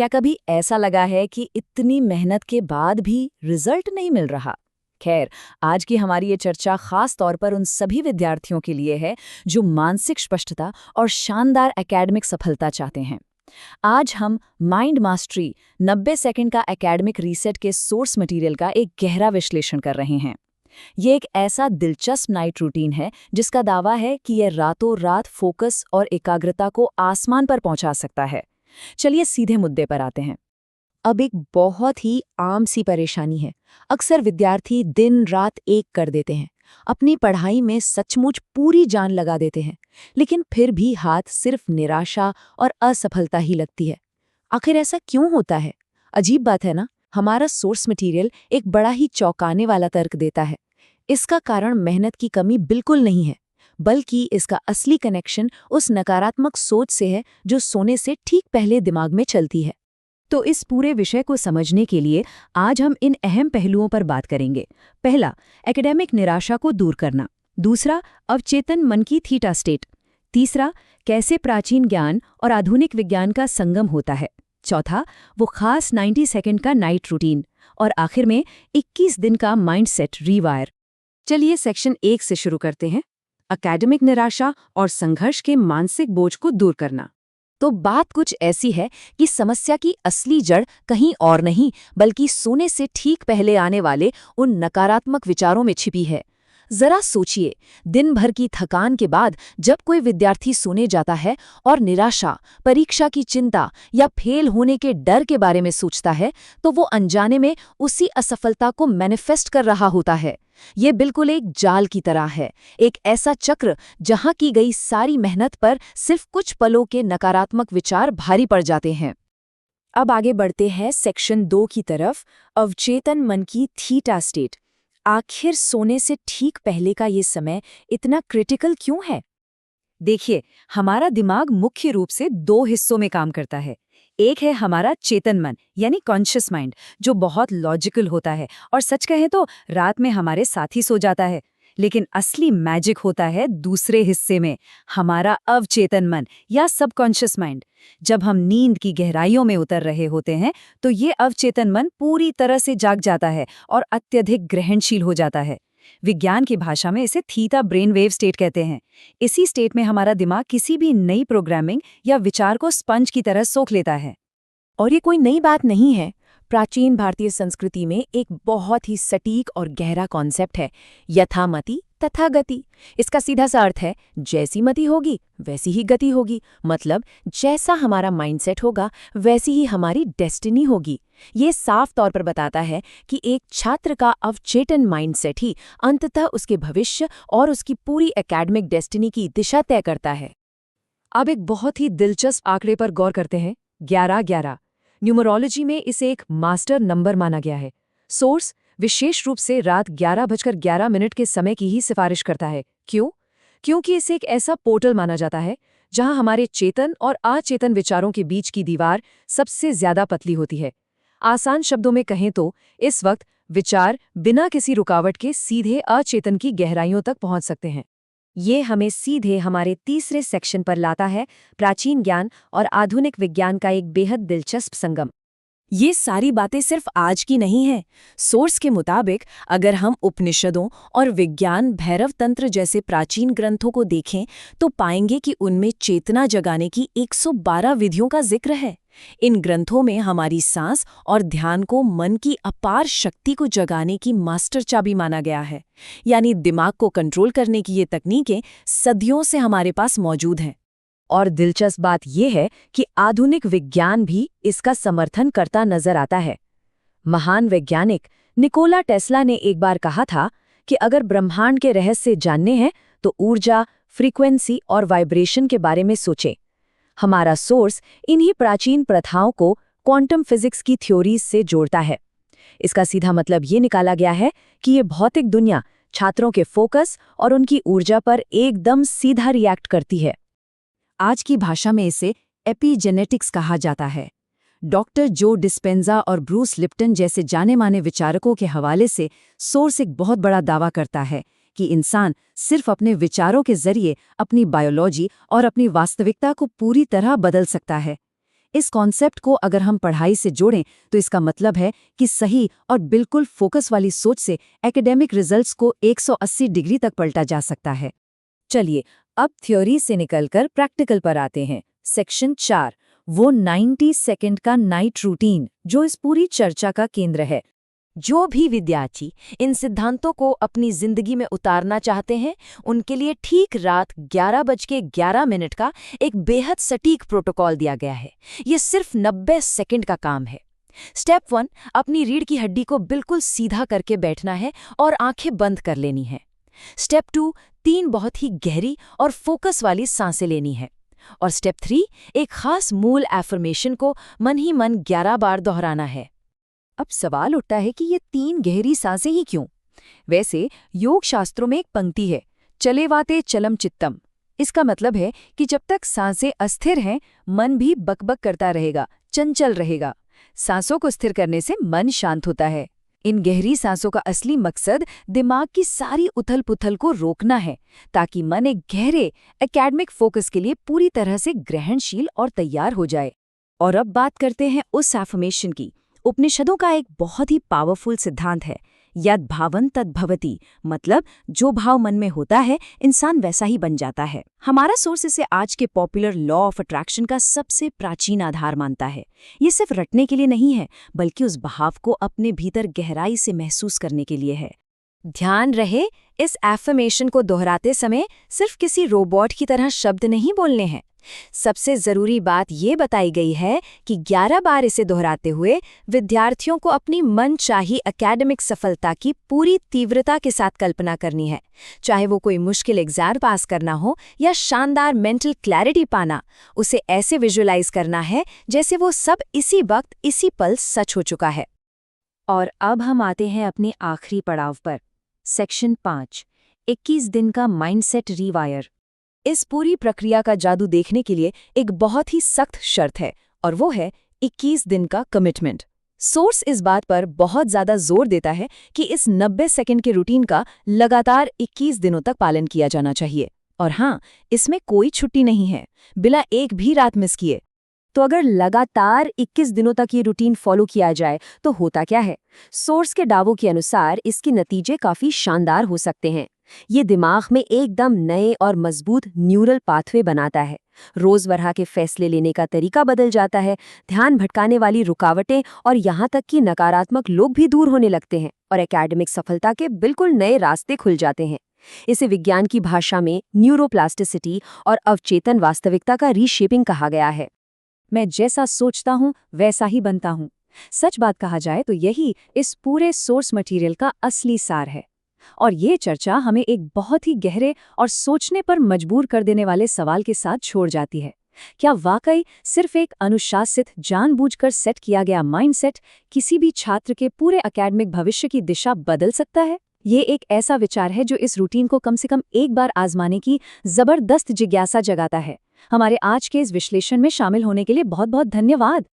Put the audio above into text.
क्या कभी ऐसा लगा है कि इतनी मेहनत के बाद भी रिजल्ट नहीं मिल रहा? खैर, आज की हमारी ये चर्चा खास तौर पर उन सभी विद्यार्थियों के लिए है जो मानसिक स्पष्टता और शानदार एकेडमिक सफलता चाहते हैं। आज हम माइंड मास्टरी 90 सेकंड का एकेडमिक रीसेट के सोर्स मटेरियल का एक गहरा विश्लेषण कर रहे हैं। ये एक ऐसा दिलचस्प नाइट रूटीन है जिसका दावा है कि यह रातों रात फोकस और एकाग्रता को आसमान पर पहुंचा सकता है। चलिए सीधे मुद्दे पर आते हैं। अब एक बहुत ही आम सी परेशानी है। अक्सर विद्यार्थी दिन रात एक कर देते हैं, अपनी पढ़ाई में सचमुच पूरी जान लगा देते हैं, लेकिन फिर भी हाथ सिर्फ निराशा और असफलता ही लगती है। आखिर ऐसा क्यों होता है? अजीब बात है ना। हमारा सोर्स मटेरियल एक बड़ा ही चौंकाने वाला तर्क देता है। इसका कारण मेहनत की कमी बिल्कुल नहीं है, बल्कि इसका असली कनेक्शन उस नकारात्मक सोच से है जो सोने से ठीक पहले दिमाग में चलती है। तो इस पूरे विषय को समझने के लिए आज हम इन अहम पहलुओं पर बात करेंगे। पहला, एकेडमिक निराशा को दूर करना। दूसरा, अवचेतन मन की थीटा स्टेट। तीसरा, कैसे प्राचीन ज्ञान और आधुनिक विज्ञान का संगम होता है। चौथा, वो खास 90 सेकंड का नाइट रूटीन। और आखिर में 21 दिन का माइंडसेट रीवायर। चलिए सेक्शन 1 से शुरू करते हैं। एकेडमिक निराशा और संघर्ष के मानसिक बोझ को दूर करना। तो बात कुछ ऐसी है कि समस्या की असली जड़ कहीं और नहीं, बल्कि सोने से ठीक पहले आने वाले उन नकारात्मक विचारों में छिपी है। जरा सोचिए, दिन भर की थकान के बाद जब कोई विद्यार्थी सोने जाता है और निराशा, परीक्षा की चिंता या फेल होने के डर के बारे में सोचता है, तो वो अनजाने में उसी असफलता को मैनिफेस्ट कर रहा होता है। ये बिल्कुल एक जाल की तरह है, एक ऐसा चक्र जहां की गई सारी मेहनत पर सिर्फ कुछ पलों के नकारात्मक विचार भारी पड़ जाते हैं। अब आगे बढ़ते हैं सेक्शन 2 की तरफ, अवचेतन मन की थीटा स्टेट। आखिर सोने से ठीक पहले का ये समय इतना क्रिटिकल क्यों है? देखिए, हमारा दिमाग मुख्य रूप से 2 हिस्सों में काम करता है। एक है हमारा चेतन मन यानी कॉन्शियस माइंड, जो बहुत लॉजिकल होता है और सच कहें तो रात में हमारे साथ ही सो जाता है। लेकिन असली मैजिक होता है दूसरे हिस्से में, हमारा अवचेतन मन या सबकॉन्शियस माइंड। जब हम नींद की गहराइयों में उतर रहे होते हैं तो ये अवचेतन मन पूरी तरह से जाग जाता है और अत्यधिक ग्रहणशील हो जाता है। विज्ञान की भाषा में इसे थीटा ब्रेन वेव स्टेट कहते हैं। इसी स्टेट में हमारा दिमाग किसी भी नई प्रोग्रामिंग या विचार को स्पंज की तरह सोख लेता है। और ये कोई नई बात नहीं है। प्राचीन भारतीय संस्कृति में एक बहुत ही सटीक और गहरा कॉन्सेप्ट है, यथामति तथा गति। इसका सीधा सा अर्थ है, जैसी मति होगी वैसी ही गति होगी। मतलब जैसा हमारा माइंडसेट होगा वैसी ही हमारी डेस्टिनी होगी। ये साफ तौर पर बताता है कि एक छात्र का अवचेतन माइंडसेट ही अंततः उसके भविष्य और उसकी पूरी एकेडमिक डेस्टिनी की दिशा तय करता है। अब एक बहुत ही दिलचस्प आंकड़े पर गौर करते हैं, 11-11। न्यूमरोलॉजी में इसे एक मास्टर नंबर माना गया है। सोर्स विशेष रूप से रात 11:11 के समय की ही सिफारिश करता है। क्यों? क्योंकि इसे एक ऐसा पोर्टल माना जाता है जहां हमारे चेतन और अचेतन विचारों के बीच की दीवार सबसे ज्यादा पतली होती है। आसान शब्दों में कहें तो इस वक्त विचार बिना किसी रुकावट के सीधे अचेतन की गहराइयों तक पहुंच सकते हैं। ये हमें सीधे हमारे तीसरे सेक्शन पर लाता है, प्राचीन ज्ञान और आधुनिक विज्ञान का एक बेहद दिलचस्प संगम। ये सारी बातें सिर्फ आज की नहीं हैं। सोर्स के मुताबिक अगर हम उपनिषदों और विज्ञान भैरव तंत्र जैसे प्राचीन ग्रंथों को देखें तो पाएंगे कि उनमें चेतना जगाने की 112 विधियों का जिक्र है। इन ग्रंथों में हमारी सांस और ध्यान को मन की अपार शक्ति को जगाने की मास्टर चाबी माना गया है। यानी दिमाग को कंट्रोल करने की ये तकनीकें सदियों से हमारे पास मौजूद हैं। और दिलचस्प बात यह है कि आधुनिक विज्ञान भी इसका समर्थन करता नजर आता है। महान वैज्ञानिक निकोला टेस्ला ने एक बार कहा था कि अगर ब्रह्मांड के रहस्य जानने हैं तो ऊर्जा, फ्रीक्वेंसी और वाइब्रेशन के बारे में सोचें। हमारा सोर्स इन्हीं प्राचीन प्रथाओं को क्वांटम फिजिक्स की थ्योरीज से जोड़ता है। इसका सीधा मतलब ये निकाला गया है कि ये भौतिक दुनिया छात्रों के फोकस और उनकी ऊर्जा पर एकदम सीधा रिएक्ट करती है। आज की भाषा में इसे एपिजेनेटिक्स कहा जाता है। डॉक्टर जो डिस्पेंजा और ब्रूस लिप्टन जैसे जाने माने विचारकों के हवाले से सोर्स एक बहुत बड़ा दावा करता है कि इंसान सिर्फ अपने विचारों के जरिए अपनी बायोलॉजी और अपनी वास्तविकता को पूरी तरह बदल सकता है। इस कॉन्सेप्ट को अगर हम पढ़ाई से जोड़ें तो इसका मतलब है कि सही और बिल्कुल फोकस वाली सोच से एकेडमिक रिजल्ट्स को 180 डिग्री तक पलटा जा सकता है। चलिए अब थ्योरी से निकलकर प्रैक्टिकल पर आते हैं। सेक्शन 4, वो 90 सेकंड का नाइट रूटीन जो इस पूरी चर्चा का केंद्र है। जो भी विद्यार्थी इन सिद्धांतों को अपनी जिंदगी में उतारना चाहते हैं, उनके लिए ठीक रात 11:11 का एक बेहद सटीक प्रोटोकॉल दिया गया है। ये सिर्फ 90 सेकंड का काम है। स्टेप 1, अपनी रीढ़ की हड्डी को बिल्कुल सीधा करके बैठना है और आंखें बंद कर लेनी है। स्टेप 2, 3 बहुत ही गहरी और फोकस वाली सांसें लेनी है। और स्टेप 3, एक खास मूल एफर्मेशन को मन ही मन 11 बार दोहराना है। अब सवाल उठता है कि ये 3 गहरी सांसें ही क्यों? वैसे योग शास्त्रों में एक पंक्ति है, चलेवाते चलम चित्तम। इसका मतलब है कि जब तक सांसें अस्थिर हैं, मन भी बकबक करता रहेगा, चंचल रहेगा। सांसों को स्थिर करने से मन शांत होता है। इन गहरी सांसों का असली मकसद दिमाग की सारी उथल-पुथल को रोकना है, ताकि मन एक गहरे एकेडमिक फोकस के लिए पूरी तरह से ग्रहणशील और तैयार हो जाए। और अब बात करते हैं उस एफर्मेशन की। उपनिषदों का एक बहुत ही पावरफुल सिद्धांत है, यद भावन तद भवति, मतलब जो भाव मन में होता है इंसान वैसा ही बन जाता है। हमारा सोर्स इसे आज के पॉपुलर लॉ ऑफ अट्रैक्शन का सबसे प्राचीन आधार मानता है। ये सिर्फ रटने के लिए नहीं है, बल्कि उस भाव को अपने भीतर गहराई से महसूस करने के लिए है। ध्यान रहे, इस एफर्मेशन को दोहराते समय सिर्फ किसी रोबोट की तरह शब्द नहीं बोलने हैं। सबसे जरूरी बात ये बताई गई है कि 11 बार इसे दोहराते हुए विद्यार्थियों को अपनी मनचाही एकेडमिक सफलता की पूरी तीव्रता के साथ कल्पना करनी है। चाहे वो कोई मुश्किल एग्जाम पास करना हो या शानदार मेंटल क्लैरिटी पाना, उसे ऐसे विजुअलाइज करना है जैसे वो सब इसी वक्त इसी पल सच हो चुका है। और अब हम आते हैं अपने आखिरी पड़ाव पर। सेक्शन 5, 21 दिन का माइंडसेट रीवायर। इस पूरी प्रक्रिया का जादू देखने के लिए एक बहुत ही सख्त शर्त है, और वो है 21 दिन का कमिटमेंट। सोर्स इस बात पर बहुत ज्यादा जोर देता है कि इस 90 सेकंड के रूटीन का लगातार 21 दिनों तक पालन किया जाना चाहिए। और हाँ, इसमें कोई छुट्टी नहीं है, बिना एक भी रात मिस किए। तो अगर लगातार 21 दिनों तक ये रूटीन फॉलो किया जाए तो होता क्या है? सोर्स के दावों के अनुसार इसके नतीजे काफी शानदार हो सकते हैं। ये दिमाग में एकदम नए और मजबूत न्यूरल पाथवे बनाता है। रोजमर्रा के फैसले लेने का तरीका बदल जाता है, ध्यान भटकाने वाली रुकावटें और यहाँ तक कि नकारात्मक लोग भी दूर होने लगते हैं और एकेडमिक सफलता के बिल्कुल नए रास्ते खुल जाते हैं। इसे विज्ञान की भाषा में न्यूरोप्लास्टिसिटी और अवचेतन वास्तविकता का रीशेपिंग कहा गया है। मैं जैसा सोचता हूँ वैसा ही बनता हूँ। सच बात कहा जाए तो यही इस पूरे सोर्स मटेरियल का असली सार है। और ये चर्चा हमें एक बहुत ही गहरे और सोचने पर मजबूर कर देने वाले सवाल के साथ छोड़ जाती है। क्या वाकई सिर्फ एक अनुशासित, जानबूझकर सेट किया गया माइंडसेट किसी भी छात्र के पूरे एकेडमिक भविष्य की दिशा बदल सकता है? ये एक ऐसा विचार है जो इस रूटीन को कम से कम एक बार आजमाने की जबरदस्त जिज्ञासा जगाता है। हमारे आज के इस विश्लेषण में शामिल होने के लिए बहुत बहुत धन्यवाद।